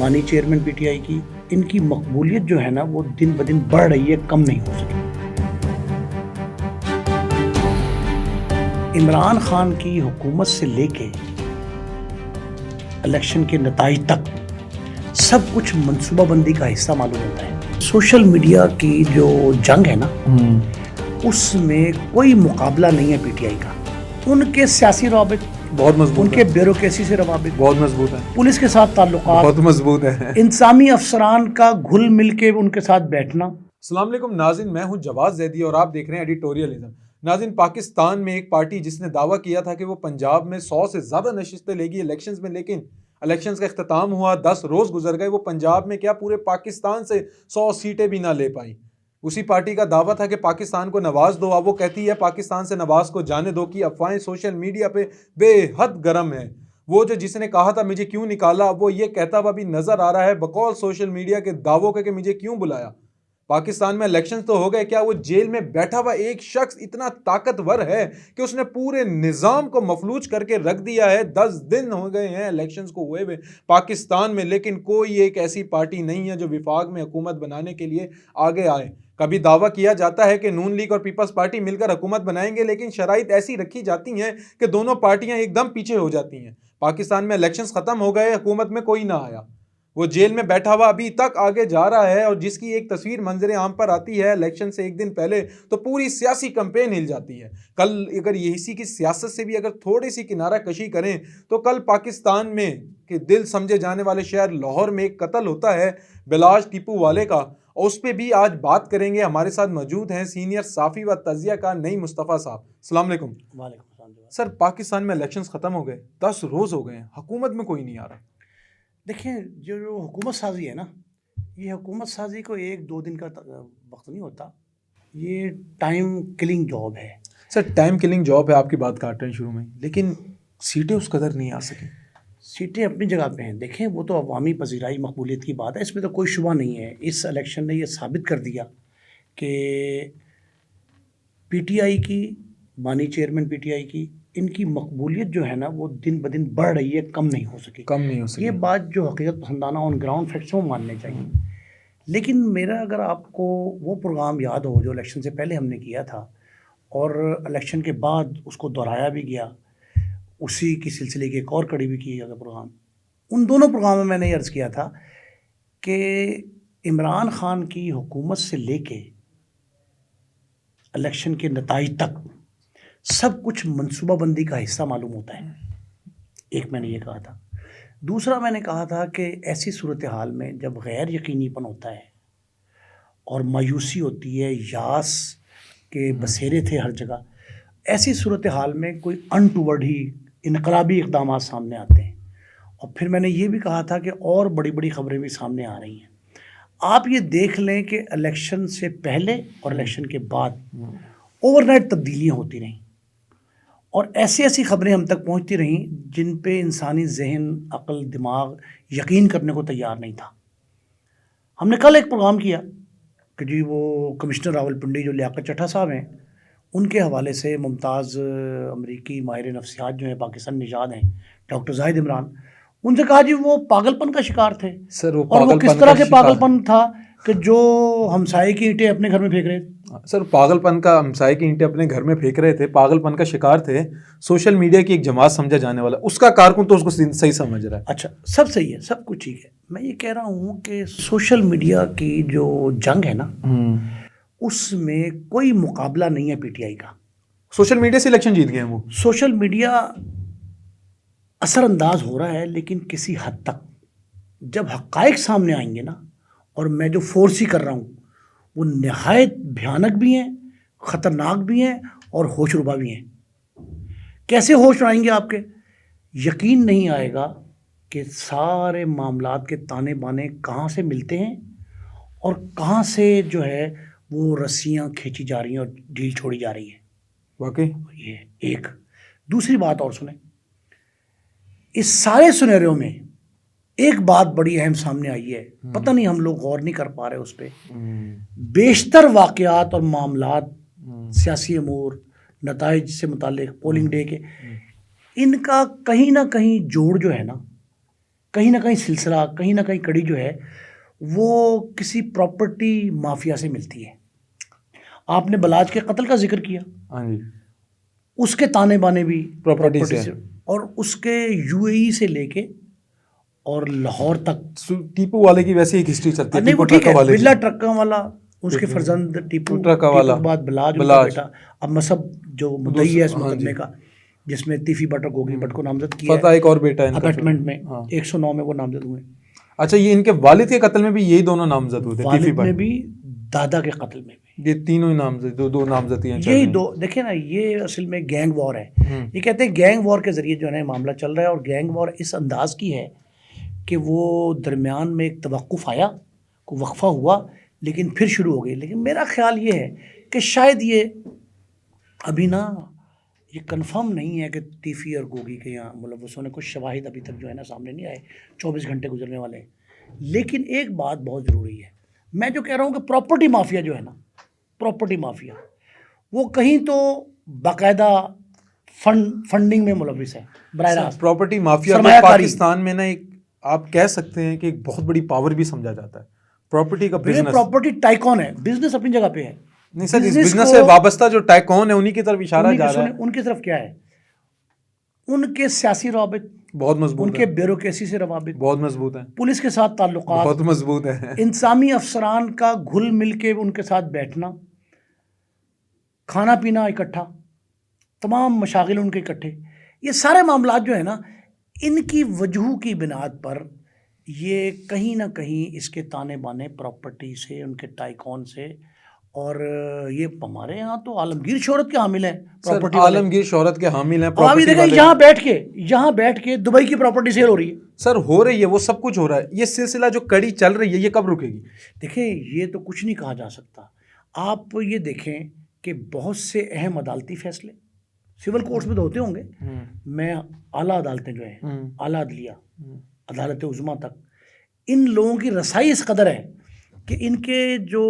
माननीय chairman PTI की, इनकी मकबूलियत जो है ना वो दिन ब दिन बढ़ रही है, कम नहीं हो सकी। इमरान खान की हुकूमत से लेके इलेक्शन के नताइज तक सब कुछ मंसूबाबंदी का हिस्सा मालूम होता है। सोशल मीडिया की जो जंग है ना, उसमें कोई मुकाबला नहीं है पीटीआई का। उनके सियासी रवाबित बहुत मजबूत, उनके ब्यूरोक्रेसी से रवाबित बहुत मजबूत है, पुलिस के साथ ताल्लुकात बहुत मजबूत है, इंतजामी अफसरान का घुल मिल के उनके साथ बैठना। अस्सलाम वालेकुम नाज़रीन, मैं हूं जवाद ज़ैदी और आप देख रहे हैं एडिटोरियलिज्म। नाज़रीन, पाकिस्तान में एक पार्टी जिसने दावा किया था कि वो पंजाब में 100 से ज़्यादा नशिस्तें लेगी इलेक्शंस में, लेकिन इलेक्शंस का इख्तिताम हुआ, 10 रोज़ गुजर गए, वो पंजाब में क्या पूरे पाकिस्तान से 100 सीटें भी ना ले पाई। उसी पार्टी का दावा था कि पाकिस्तान को नवाज दो, अब वो कहती है पाकिस्तान से नवाज को जाने दो की अफवाहें सोशल मीडिया पे बेहद गर्म है। वो जो जिसने कहा था मुझे क्यों निकाला, अब वो ये कहता हुआ भी नजर आ रहा है बकौल सोशल मीडिया के दावों के कि मुझे क्यों बुलाया। पाकिस्तान में इलेक्शंस तो हो गए, क्या वो जेल में बैठा हुआ एक शख्स इतना ताकतवर है कि उसने पूरे निज़ाम को मफलूज करके रख दिया है। 10 दिन हो गए हैं इलेक्शंस को हुए हुए पाकिस्तान में, लेकिन कोई एक ऐसी पार्टी नहीं है जो विफाक में हुकूमत बनाने के लिए आगे आए। कभी दावा किया जाता है कि नून लीग और पीपल्स पार्टी मिलकर हुकूमत बनाएंगे, लेकिन शराइत ऐसी रखी जाती हैं कि दोनों पार्टियां एकदम पीछे हो जाती हैं। पाकिस्तान में इलेक्शंस खत्म हो गए, हुकूमत में कोई ना आया, वो जेल में बैठा हुआ अभी तक आगे जा रहा है, और जिसकी एक तस्वीर मंजर आम पर आती है इलेक्शन से एक दिन पहले तो पूरी सियासी कैंपेन हिल जाती है। कल अगर ये इसी की सियासत से भी अगर थोड़ी सी किनारा कशी करें तो कल पाकिस्तान में के दिल समझे जाने वाले शहर लाहौर में एक कत्ल होता है बिलाज टीपू वाले का, और उस पर भी आज बात करेंगे। हमारे साथ मौजूद हैं सीनियर साफ़ी व तजिया का नई मुस्तफ़ा साहब। अस्सलाम वालेकुम। सर, पाकिस्तान में इलेक्शंस ख़त्म हो गए, 10 रोज़ हो गए हैं, हुकूमत में कोई नहीं आ रहा। देखिए, जो हुकूमत साजी है ना, ये हुकूमत साजी को 1-2 दिन का वक्त नहीं होता, ये टाइम किलिंग जॉब है। सर, टाइम किलिंग जॉब है, आपकी बात काट रहे हैं शुरू में, लेकिन सीटें उस कदर नहीं आ सकी। सीटें अपनी जगह पे हैं। देखें, वो तो अवामी पजीराई मकबूलियत की बात है, इसमें तो कोई शुबा नहीं है। इस इलेक्शन ने ये साबित कर दिया कि पीटीआई की, माननीय चेयरमैन पीटीआई की, इनकी मकबूलियत जो है ना वो दिन ब दिन बढ़ रही है, कम नहीं हो सकी। कम नहीं हो सकी। ये बात जो हकीकत पसंदाना ऑन ग्राउंड फैक्ट्स वो मानने चाहिए। लेकिन मेरा, अगर आपको वो प्रोग्राम याद हो जो इलेक्शन से पहले हमने किया था और इलेक्शन के बाद उसको दोहराया भी गया, उसी की सिलसिले की एक और कड़ी भी की गया प्रोग्राम, उन दोनों प्रोग्राम में मैंने अर्ज़ किया था कि इमरान खान की हुकूमत से लेके इलेक्शन के नताइज तक सब कुछ मंसूबाबंदी का हिस्सा मालूम होता है। एक मैंने ये कहा था। दूसरा मैंने कहा था कि ऐसी सूरत हाल में जब गैर यकीनीपन होता है और मायूसी होती है, यास के बसेरे थे हर जगह, ऐसी सूरत हाल में कोई अनटूवर्ड ही इनकलाबी इक़दाम सामने आते हैं। और फिर मैंने ये भी कहा था कि और बड़ी बड़ी खबरें भी सामने आ रही हैं। आप ये देख लें कि इलेक्शन से पहले और इलेक्शन के बाद ओवरनाइट तब्दीलियाँ होती रहीं और ऐसी ऐसी खबरें हम तक पहुंचती रहीं जिन पे इंसानी जहन, अक्ल, दिमाग यकीन करने को तैयार नहीं था। हमने कल एक प्रोग्राम किया कि जी वो कमिश्नर रावलपिंडी जो लियाकत चट्टा साहब हैं, उनके हवाले से मुमताज़ अमरीकी माहिर नफ्सियात जो हैं, पाकिस्तान निजाद हैं, डॉक्टर जाहिद इमरान, उनसे कहा जी वो पागलपन का शिकार थे। सर, और वो किस तरह के पागलपन था कि जो हमसाये की ईंटें अपने घर में फेंक रहे थे। सर, पागलपन का, हमसाये की ईंटें अपने घर में फेंक रहे थे, पागलपन का शिकार थे, सोशल मीडिया की एक जमात समझा जाने वाला, उसका कारकुन तो उसको सही समझ रहा है। अच्छा, सब सही है, सब कुछ ठीक है। मैं ये कह रहा हूँ कि सोशल मीडिया की जो जंग है ना, उसमें कोई मुकाबला नहीं है पीटीआई का। सोशल मीडिया से इलेक्शन जीत गए हैं वो। सोशल मीडिया असरअंदाज हो रहा है, लेकिन किसी हद तक। जब हक़ाइक़ सामने आएंगे ना, और मैं जो फोर्स ही कर रहा हूँ वो नहायत भयानक भी हैं, ख़तरनाक भी हैं और होशरुबा भी हैं। कैसे होश आएंगे आपके? यकीन नहीं आएगा कि सारे मामलात के ताने बाने कहाँ से मिलते हैं और कहाँ से जो है वो रस्सियाँ खींची जा रही हैं और ढील छोड़ी जा रही है। वाकई ये एक। दूसरी बात और सुने, इस सारे सिनेरियो में एक बात बड़ी अहम सामने आई है, पता नहीं हम लोग गौर नहीं कर पा रहे उस पर। बेशतर वाक़यात और मामलात, सियासी अमूर, नताइज से मुतालिक, पोलिंग डे के, इनका कहीं ना कहीं जोड़ जो है ना, कहीं ना कहीं सिलसिला, कहीं ना कहीं कड़ी जो है वो किसी प्रॉपर्टी माफिया से मिलती है। आपने बलाज के कत्ल का जिक्र किया, हाँ जी, उसके ताने बाने भी प्रॉपर्टी से। और उसके यूएई से लेके और लाहौर तक। टीपू वाले की वैसे एक हिस्ट्री चलती है। नहीं वो टीपू ठीक ट्रक है, वाले की। बिरला ट्रक वाला, उसके फर्जंद टीपू, ट्रक वाला, के बाद बलाज उनका बलाज। बेटा, अब मसब जो मुद्दई है इस हाँ मुकदमे जी। का, जिसमें तीफी बटर गोगी भट्ट को नामजद किया पता है एक और बेटा है इनका। अबेटमेंट में, हाँ। 109 में वो नामजद हुए। अच्छा, ये इनके वालिद के कत्ल में भी यही दोनों नामजद हुए थे, टीफी वालिद में भट्ट। भी, दादा के कत्ल में भी, ये तीनों ही नामजद, दो नामजदियां चल यही रही दो। देखिए ना, ये असल में गैंग वॉर है। हैं। ये कहते हैं गैंग वॉर के जरिए जो है ना मामला चल रहा है, और गैंग वॉर इस अंदाज की है कि वो दरमियान में एक तवक्कुफ आया, को वक्फा हुआ, लेकिन फिर शुरू हो गई। लेकिन मेरा ख्याल ये है कि शायद ये अभी ना ये कंफर्म नहीं है कि तीफी और गोगी के यहाँ मुलव्वसों ने कुछ शवाहिद अभी तक जो है ना सामने नहीं आए, 24 घंटे गुजरने वाले हैं। लेकिन एक बात बहुत ज़रूरी है, मैं जो कह रहा हूँ कि प्रॉपर्टी माफिया जो है ना, प्रॉपर्टी माफिया वो कहीं तो बाकायदा फंडिंग में मुलव्विस है, बराह रास्त प्रॉपर्टी माफिया को सरमायाकारी। पाकिस्तान में ना एक आप कह सकते हैं कि एक बहुत बड़ी पावर भी समझा जाता है, प्रॉपर्टी का बिजनेस। प्रॉपर्टी टाइकॉन है, बिजनेस अपनी जगह पे है। नहीं सर, इस business बिजनेस को- से वाबस्ता जो टाइकॉन है उन्हीं की तरफ इशारा जा रहा है। उनकी तरफ क्या है, उनके सियासी रवाबित बहुत मजबूत उनके है, ब्यूरोक्रेसी से रवाबित, बहुत मजबूत है, पुलिस के साथ ताल्लुकात, बहुत मजबूत है। इंतजामी अफसरान का घुल मिल के उनके साथ बैठना, खाना पीना इकट्ठा, तमाम मशागिल उनके इकट्ठे, ये सारे मामला जो है ना, इनकी वजह की बिनाद पर ये कहीं ना कहीं इसके ताने बाने प्रॉपर्टी से, उनके टाइकॉन से, और ये हमारे यहाँ तो आलमगीर शोहरत के हामिल हैं प्रॉपर्टी वाले। आलमगीर शोहरत के हामिल हैं अब अभी प्रॉपर्टी देखें वाले। यहाँ बैठ के दुबई की प्रॉपर्टी सेल हो रही है। सर हो रही है, वो सब कुछ हो रहा है। ये सिलसिला जो कड़ी चल रही है ये कब रुकेगी? देखिए, ये तो कुछ नहीं कहा जा सकता। आप ये देखें कि बहुत से अहम अदालती फैसले सिविल कोर्ट्स में तो होते होंगे, मैं आला अदालतें जो हैं, आला अदलिया, अदालत उज़्मा तक, इन लोगों की रसाई इस कदर है कि इनके जो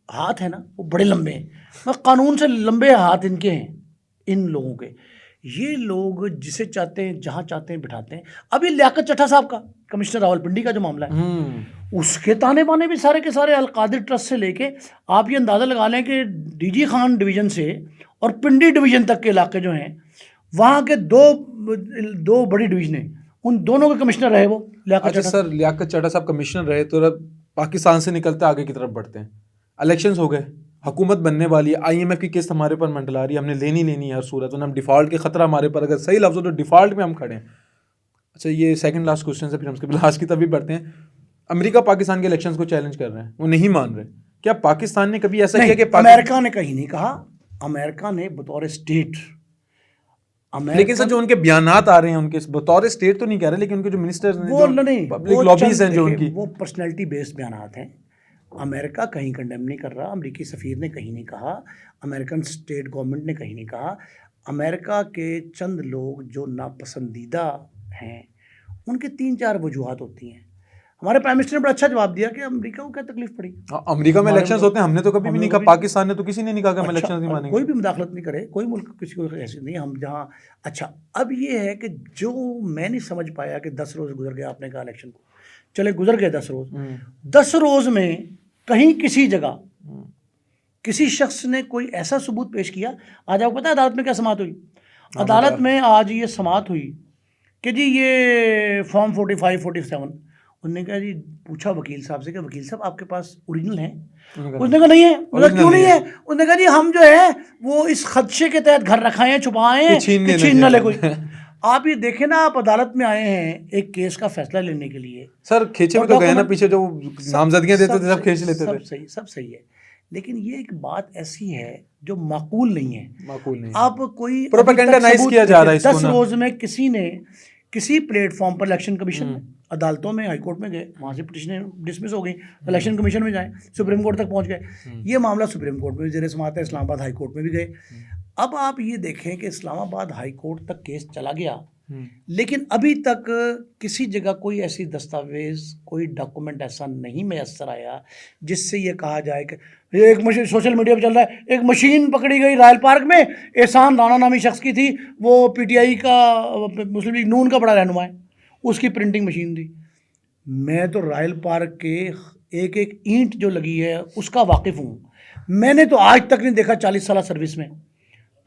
हाथ है ना वो बड़े लंबे हैं, कानून से लंबे हाथ इनके हैं, इन लोगों के। ये लोग जिसे चाहते हैं जहाँ चाहते हैं बिठाते हैं। अभी लियाकत चट्टा साहब का, कमिश्नर रावलपिंडी का जो मामला है, उसके ताने बाने भी सारे के सारे अलकादिर ट्रस्ट से लेके आप ये अंदाज़ा लगा लें कि डीजी खान डिवीज़न से और पिंडी डिवीज़न तक के इलाके जो हैं, वहाँ के दो बड़ी डिवीज़नें, उन दोनों के कमिश्नर रहे वो लियाकत अच्छा चट्टा। सर, लियाकत चड्ढा साहब कमिश्नर रहे तो अब पाकिस्तान से निकलते आगे की तरफ बढ़ते हैं। इलेक्शंस हो गए, हुकूमत बनने वाली है, IMF की किस्त हमारे पर मंडला रही है, हमने लेनी है हर सूरत, वरना हम डिफ़ॉल्ट के खतरा हमारे पर, अगर सही लफ्ज़ हो तो डिफ़ॉल्ट में हम खड़े हैं। अच्छा, ये सेकंड लास्ट क्वेश्चन है, फिर हम उसके लास्ट की तरफ भी बढ़ते हैं। अमेरिका पाकिस्तान के इलेक्शंस को चैलेंज कर रहे हैं, वो नहीं मान रहे। क्या पाकिस्तान ने कभी ऐसा किया कि अमेरिका ने कहीं नहीं कहा, अमेरिका ने बतौर स्टेट, लेकिन सर जो उनके बयानात आ रहे हैं उनके बतौर स्टेट तो नहीं कह रहे, लेकिन उनके जो मिनिस्टर्स हैं, वो जो नहीं, पब्लिक लॉबीज हैं जो उनकी, वो पर्सनैलिटी बेस्ड बयानात हैं। अमेरिका कहीं कंडेम नहीं कर रहा, अमेरिकी सफ़ीर ने कहीं नहीं कहा, अमेरिकन स्टेट गवर्नमेंट ने कहीं नहीं कहा। अमेरिका के चंद लोग जो नापसंदीदा हैं, उनके 3-4 वजूहात होती हैं। हमारे प्राइम मिनिस्टर ने बड़ा अच्छा जवाब दिया कि अमेरिका को क्या तकलीफ पड़ी। अमेरिका में इलेक्शंस होते हैं, हमने तो कभी भी नहीं कहा, पाकिस्तान ने तो किसी ने नहीं कहा कि हम इलेक्शंस नहीं मानेंगे। कोई भी मुदाखलत नहीं करे, कोई मुल्क किसी को ऐसी नहीं, हम जहाँ। अच्छा, अब ये है कि जो मैं नहीं समझ पाया कि 10 रोज़ गुजर गया, आपने कहा इलेक्शन को, चले गुजर गए 10 रोज़, 10 रोज़ में कहीं किसी जगह किसी शख्स ने कोई ऐसा सबूत पेश किया। आज आपको पता है अदालत में क्या समाअत हुई? अदालत में आज ये समाअत हुई कि जी ये फॉर्म 45-47, उन्होंने कहा जी, पूछा वकील साहब से कि वकील साहब आपके पास ओरिजिनल है? उसने कहा नहीं है। उसने क्यों नहीं है? उसने कहा जी हम जो है वो इस खदशे के तहत घर रखाए हैं, छुपाए हैं कि छीन न ले कोई। आप ये देखें ना, आप अदालत में आए हैं एक केस का फैसला लेने के लिए। सर खींचे भी तो गए ना पीछे, जो नामजदगियां देते थे सब खींच लेते थे। सब सही है, लेकिन ये एक बात ऐसी है जो माकूल नहीं है। माकूल नहीं। अब कोई प्रोपेगेंडाइज किया जा रहा है इसको। 10 रोज में किसी ने किसी प्लेटफॉर्म पर, इलेक्शन कमीशन में, अदालतों में, हाई कोर्ट में गए, वहाँ से पिटीशनें डिसमिस हो गई, इलेक्शन कमीशन में जाए, सुप्रीम कोर्ट तक पहुँच गए। ये मामला सुप्रीम कोर्ट में भी ज़ेर समाअत है, इस्लामाबाद हाई कोर्ट में भी गए। अब आप ये देखें कि इस्लामाबाद हाई कोर्ट तक केस चला गया, लेकिन अभी तक किसी जगह कोई ऐसी दस्तावेज, कोई डॉक्यूमेंट ऐसा नहीं मैसर आया जिससे ये कहा जाए कि ये एक मशीन, सोशल मीडिया पे चल रहा है, एक मशीन पकड़ी गई रायल पार्क में, एहसान राना नामी शख्स की थी, वो PTI का, मुस्लिम लीग नून का बड़ा रहनुमा है, उसकी प्रिंटिंग मशीन थी। मैं तो रॉयल पार्क के एक एक ईंट जो लगी है उसका वाकिफ़ हूँ। मैंने तो आज तक नहीं देखा 40 साल सर्विस में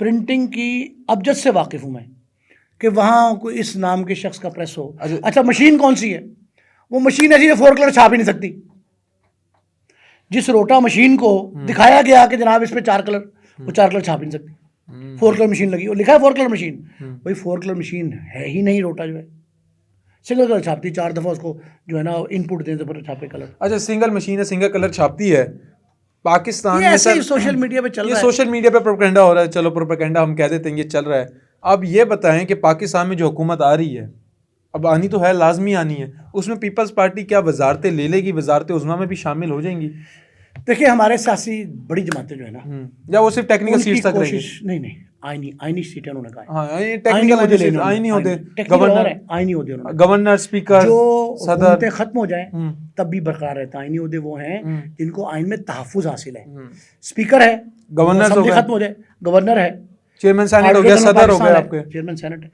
प्रिंटिंग की अबजद से वाकिफ़ हूँ मैं कि वहाँ कोई इस नाम के शख्स का प्रेस हो। अच्छा मशीन कौन सी है? वो मशीन ऐसी है 4 कलर छाप ही नहीं सकती। जिस रोटा मशीन को दिखाया गया कि जनाब इस पे 4 कलर, वो 4 कलर छाप ही नहीं सकती। 4 कलर मशीन लगी और लिखा है 4 कलर मशीन, भाई 4 कलर मशीन है ही नहीं। रोटा जो है सिंगल कलर छापती, 4 दफ़ा उसको जो है ना इनपुट दें तो फिर छापे कलर। अच्छा सिंगल मशीन है, सिंगल कलर छापती है। पाकिस्तान में सर सोशल मीडिया पे चल रहा है, सोशल मीडिया पे प्रोपेगेंडा हो रहा है। चलो प्रोपेगेंडा हम कह देते हैं, ये चल रहा है। अब ये बताएं कि पाकिस्तान में जो हुकूमत आ रही है, अब आनी तो है, लाजमी आनी है, उसमें पीपल्स पार्टी क्या वजारतें ले लेगी? वजारत उज़्मा में भी शामिल हो जाएंगी? देखिए हमारे सियासी बड़ी जमातें जो है ना, या वो सिर्फ टेक्निकल सीट्स तक रहेगी? नहीं आईनी सीटें उन्होंने कहा। हाँ टेक्निकल आईनी होते, गवर्नर, स्पीकर, जो सदर खत्म हो जाए तब भी बरकरार रहता है। आईनी ओहदे वो हैं जिनको आइन में तहफ्फुज़ हासिल है। स्पीकर है, गवर्नर खत्म हो जाए, गवर्नर है, चेयरमैन सेनेट हो गया, सदर हो गया, आपके चेयरमैन सेनेट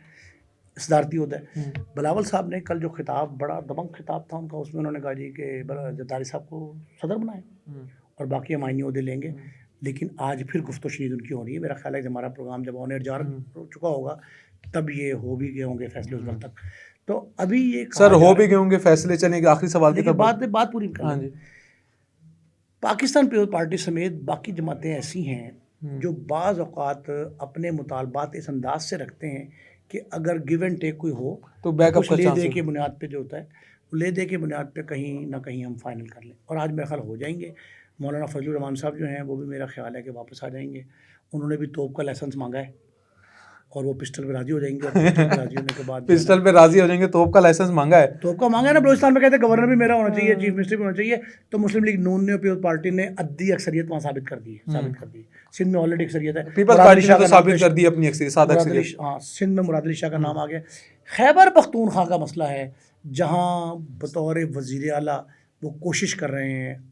सदारती होता है। बिलावल साहब ने कल जो खिताब, बड़ा दबंग खिताब था उनका, उसमें उन्होंने कहा जी कि जरदारी साहब को सदर बनाए और बाकी हम आईनी ओहदे लेंगे। लेकिन आज फिर गुफ्तो शनीद उनकी हो रही है। मेरा ख्याल है कि हमारा प्रोग्राम जब ऑन एयर जा चुका होगा तब ये हो भी गए होंगे फैसले उस वक्त तक। तो अभी ये सर हो भी गए होंगे फैसले। चलेंगे आखिरी सवाल की बात पूरी कर। हाँ जी, पाकिस्तान पीपल्स पार्टी समेत बाकी जमातें ऐसी हैं जो बाज़ औक़ात अपने मुतालबात इस अंदाज से रखते हैं कि अगर गिव एंड टेक कोई हो तो बैकअप कुछ ले दे के बुनियाद पे जो होता है, ले दे के बुनियाद पे कहीं ना कहीं हम फाइनल कर लें। और आज मेरा ख्याल हो जाएंगे। मौलाना फजलुर रहमान साहब जो हैं वो भी मेरा ख्याल है कि वापस आ जाएंगे। उन्होंने भी तोप का लाइसेंस मांगा है और वो पिस्टल पे राजी हो जाएंगे। और पिस्टल पे राजी होने के बाद पिस्टल पे राजी हो जाएंगे, तोप का लाइसेंस मांगा है। तोप का मांगा है ना। बलूचिस्तान में कहते हैं गवर्नर भी मेरा होना चाहिए, चीफ मिनिस्टर भी होना चाहिए। तो मुस्लिम लीग नून ने पीपल्स पार्टी ने अद्दी अक्सरियत वहाँ साबित कर दी है। सिंध में ऑलरेडी अक्सरियत है। पीपल्स पार्टी ने तो साबित कर दी अपनी अक्सरियत। हाँ, सिंध में मुराद अली शाह का नाम आ गया। खैबर पख्तूनख्वा का मसला है जहाँ बतौर वज़ीर आला वो कोशिश कर रहे हैं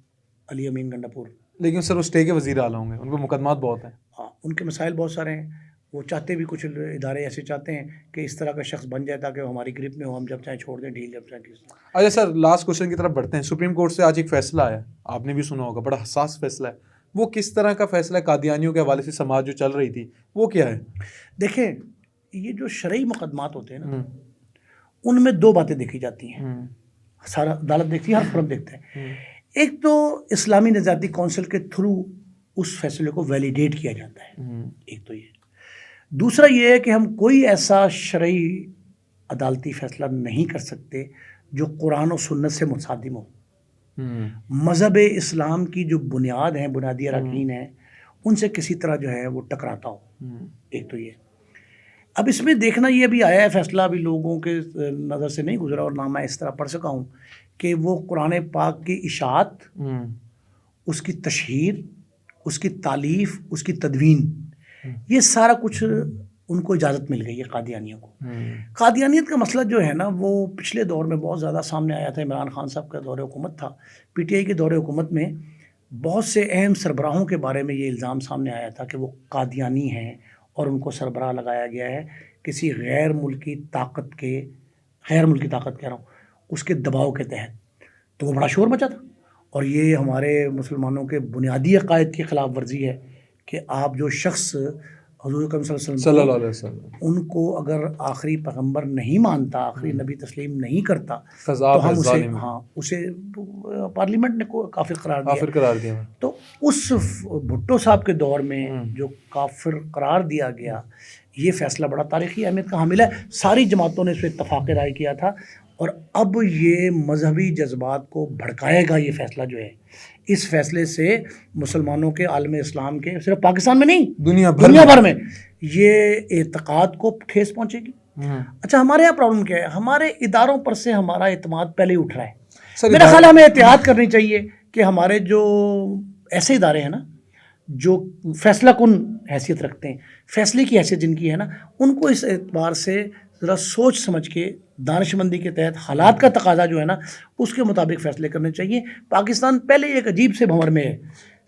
अली अमीन गंडापुर, लेकिन सर वो स्टे के वज़ीर आला होंगे, उनको मुकदमात बहुत हैं। हाँ, उनके मसाइल बहुत सारे हैं। वो चाहते भी, कुछ इदारे ऐसे चाहते हैं कि इस तरह का शख्स बन जाए ताकि वो हमारी ग्रिप में हो, हम जब चाहे छोड़ दें ढील, जब चाहे किस। अच्छा सर लास्ट क्वेश्चन की तरफ बढ़ते हैं। सुप्रीम कोर्ट से आज एक फैसला आया, आपने भी सुना होगा, बड़ा हसास फैसला है। वो किस तरह का फैसला है? कादियानियों के हवाले से समाज जो चल रही थी वो क्या है? देखें, ये जो शरई मुकदमात होते हैं ना, उनमें दो बातें देखी जाती हैं। सारा अदालत देखती है, हर फर्म देखता है। एक तो इस्लामी नज़ाती कौंसिल के थ्रू उस फैसले को वैलिडेट किया जाता है, एक तो ये। दूसरा ये है कि हम कोई ऐसा शरई अदालती फैसला नहीं कर सकते जो कुरान और सुन्नत से मुतसादिम हो। मज़हब इस्लाम की जो बुनियाद हैं, बुनियादी अरकान हैं, उनसे किसी तरह जो है वो टकराता हो, एक तो ये। अब इसमें देखना ये भी आया है फैसला, अभी लोगों के नज़र से नहीं गुजरा और ना मैं इस तरह पढ़ सका हूँ कि वो कुरान पाक की इशाअत, उसकी तशहीर, उसकी तालीफ़, उसकी तदवीन, ये सारा कुछ उनको इजाज़त मिल गई है कादियानियों को। कादियानियत का मसला जो है ना वो पिछले दौर में बहुत ज़्यादा सामने आया था। इमरान खान साहब का दौरे हुकूमत था, पीटीआई के दौरे हुकूमत में बहुत से अहम सरबराहों के बारे में ये इल्ज़ाम सामने आया था कि वो कादियानी हैं और उनको सरबराह लगाया गया है किसी गैर मुल्की ताकत कह रहा हूँ, उसके दबाव के तहत। तो वो बड़ा शोर मचा था और ये हमारे मुसलमानों के बुनियादी अकायद की खिलाफ वर्जी है कि आप जो शख्स हुज़ूर सल्लल्लाहु अलैहि वसल्लम उनको अगर आखिरी पैगंबर नहीं मानता, आखिरी नबी तस्लीम नहीं करता, तो हम उसे पार्लियामेंट ने काफिर करार दिया। तो उस भुट्टो साहब के दौर में जो काफिर करार दिया गया, ये फैसला बड़ा तारीख़ी अहमियत का हामिल है। सारी जमातों ने इस पर इत्तफ़ाक़ राय किया था और अब ये मजहबी जज्बात को भड़काएगा ये फैसला जो है। इस फैसले से मुसलमानों के आलम इस्लाम के, सिर्फ पाकिस्तान में नहीं दुनिया भर में ये एतक़ाद को ठेस पहुँचेगी। अच्छा, हमारे यहाँ प्रॉब्लम क्या है? हमारे इदारों पर से हमारा एतमाद पहले ही उठ रहा है। मेरा ख्याल हमें एहतियात करनी चाहिए कि हमारे जो ऐसे इदारे हैं ना जो फैसला कुन हैसियत रखते हैं, फैसले की हैसियत जिनकी है ना, उनको इस एतबार से ज़रा सोच समझ के दानिशमंदी के तहत हालात का तकाजा जो है ना उसके मुताबिक फ़ैसले करने चाहिए। पाकिस्तान पहले एक अजीब से भंवर में है,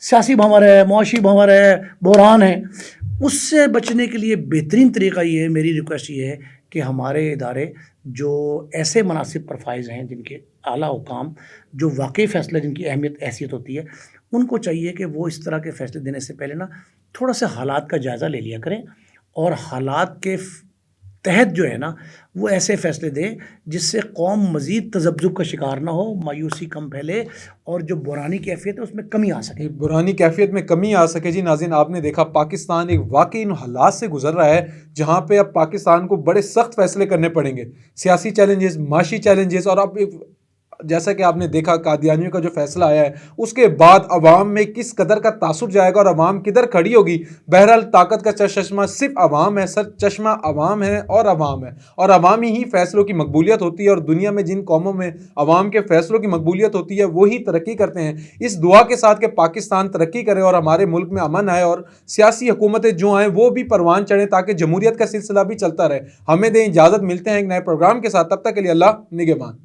सियासी भंवर है, मुआशी भंवर है, बहरान है। उससे बचने के लिए बेहतरीन तरीका ये है, मेरी रिक्वेस्ट ये है कि हमारे इदारे जो ऐसे मनासिब पर फाइज हैं, जिनके आला हुकाम जो वाकई फ़ैसले जिनकी अहमियत हैसियत होती है, उनको चाहिए कि वो इस तरह के फ़ैसले देने से पहले ना थोड़ा सा हालात का जायज़ा ले लिया करें और हालात के तहत जो है ना वो ऐसे फ़ैसले दें जिससे कौम मज़ीद तज़ब्ज़ुब का शिकार ना हो, मायूसी कम फैले और जो बुरानी कैफ़ियत है उसमें कमी आ सके। बुरानी कैफियत में कमी आ सके। जी नाज़रीन, आपने देखा पाकिस्तान एक वाकई इन हालात से गुजर रहा है जहाँ पे अब पाकिस्तान को बड़े सख्त फैसले करने पड़ेंगे, सियासी चैलेंजेस, माशी चैलेंजेस, और अब जैसा कि आपने देखा कादियानियों का जो फैसला आया है उसके बाद अवाम में किस कदर का तासुब जाएगा और अवाम किधर खड़ी होगी। बहरहाल ताकत का चश्मा सिर्फ अवाम है, सर चश्मा अवाम है और अवाम है, और अवामी ही फैसलों की मकबूलियत होती है, और दुनिया में जिन कौमों में अवाम के फैसलों की मकबूलियत होती है वही तरक्की करते हैं। इस दुआ के साथ कि पाकिस्तान तरक्की करे और हमारे मुल्क में अमन आए और सियासी हुकूमतें जो आएँ वो भी परवान चढ़े ताकि जमहूरियत का सिलसिला भी चलता रहे। हमें दें इजाज़त, मिलते हैं एक नए प्रोग्राम के साथ, तब तक के लिए अल्लाह निगहबान।